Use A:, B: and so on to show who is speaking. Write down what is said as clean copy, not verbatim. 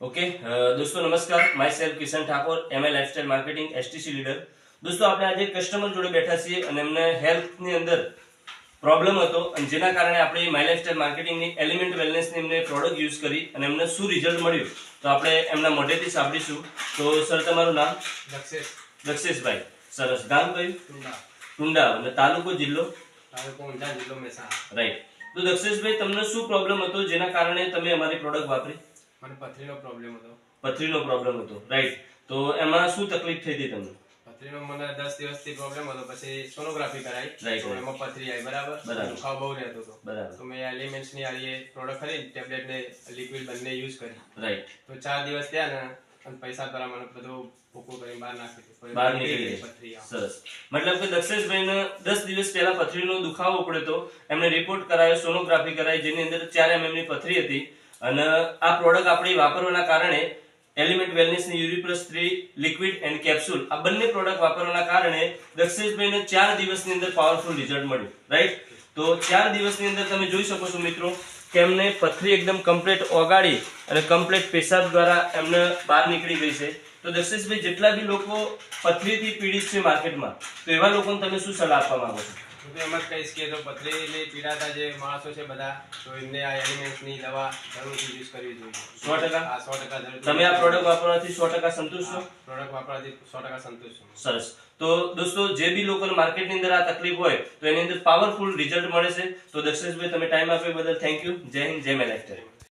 A: Okay दोस्तों नमस्कार my self Kishan Thakor ML lifestyle marketing STC leader. દોસ્તો આપણે આજે કસ્ટમર જોડે બેઠા છીએ અને એમને હેલ્થની અંદર પ્રોબ્લેમ હતો અને જેના કારણે આપણે માય લાઇફસ્ટાઇલ માર્કેટિંગની એલિમેન્ટ વેલનેસની એમને પ્રોડક્ટ યુઝ કરી અને એમને શું રિઝલ્ટ મળ્યું તો આપણે એમના મોઢેથી સાંભળીશું। તો સર તમારું નામ? દક્ષેશભાઈ। સરસ। ગામ કયું? ટુંડા। અને તાલુકો જિલ્લો?
B: ઊંઝા જિલ્લો મહેસાણા।
A: રાઈટ। તો દક્ષેશભાઈ તમને શું પ્રોબ્લેમ હતો જેના કારણે તમે અમારી પ્રોડક્ટ વાપરી?
B: મને પથરીનો પ્રોબ્લેમ હતો।
A: પથરીનો પ્રોબ્લેમ હતો, રાઈટ। તો એમાં શું તકલીફ થઈ હતી તમને?
B: પથરીનો મને 10 દિવસથી પ્રોબ્લેમ હતો, પછી સોનોગ્રાફી કરાઈ
A: રાઈટ,
B: તો એમાં પથરી આવી, બરાબર? દુખાવો બહુ રહેતો હતો,
A: બરાબર।
B: તો મેં એલિમેન્ટ્સ ની આ પ્રોડક્ટ ખરીદી, ટેબ્લેટ ને લિક્વિડ બંને યુઝ કરી,
A: રાઈટ।
B: તો 4 દિવસ થયા ને અને પૈસા દ્વારા મને બધું ભૂકો કરી બહાર નાખી દીધું,
A: બહાર નીકળી ગઈ પથરી। સરસ। મતલબ કે દક્ષેશભાઈને 10 દિવસ પહેલા પથરીનો દુખાવો પડ્યો તો એમને રિપોર્ટ કરાયો, સોનોગ્રાફી કરાઈ, જેની અંદર 4 mm ની પથરી હતી અને આ પ્રોડક્ટ આપણી વાપરવાના કારણે એલિમેન્ટ વેલનેસ ની URI+3 લિક્વિડ એન્ડ કેપ્સ્યુલ આ બંને પ્રોડક્ટ વાપરવાના કારણે દક્ષેશભાઈને 4 દિવસની અંદર પાવરફુલ રિઝલ્ટ મળ્યું, રાઈટ। તો 4 દિવસની અંદર તમે જોઈ શકો છો મિત્રો કે એમને પથરી એકદમ કમ્પ્લીટ ઓગાળી અને કમ્પ્લીટ પેશાબ દ્વારા એમને બહાર નીકળી ગઈ છે। તો દક્ષેશભાઈ જેટલા બી લોકો પથરીથી પીડિત છે માર્કેટમાં, તો એવા લોકોને તમે શું સલાહ આપવા માંગો છો?
B: હું તો એમ જ કહીશ કે જો પથરીની પીડાતા જે માણસો છે બધા, તો એમને આ એલિમેન્ટ્સની દવા જરૂરથી યુઝ કરવી જોઈએ।
A: 100%?
B: હા, 100% જરૂર।
A: તમે આ પ્રોડક્ટ વાપરવાથી 100% સંતુષ્ટ છો?
B: પ્રોડક્ટ વાપરવાથી 100% સંતુષ્ટ છું।
A: સરસ। તો દોસ્તો જે બી લોકોને માર્કેટની અંદર આ તકલીફ હોય તો એની અંદર પાવરફુલ રિઝલ્ટ મળે છે। તો દક્ષેશભાઈ તમે ટાઈમ આપ્યો બદલ થેન્ક યુ। જય હિન્દ, જય માય લાઇફસ્ટાઇલ।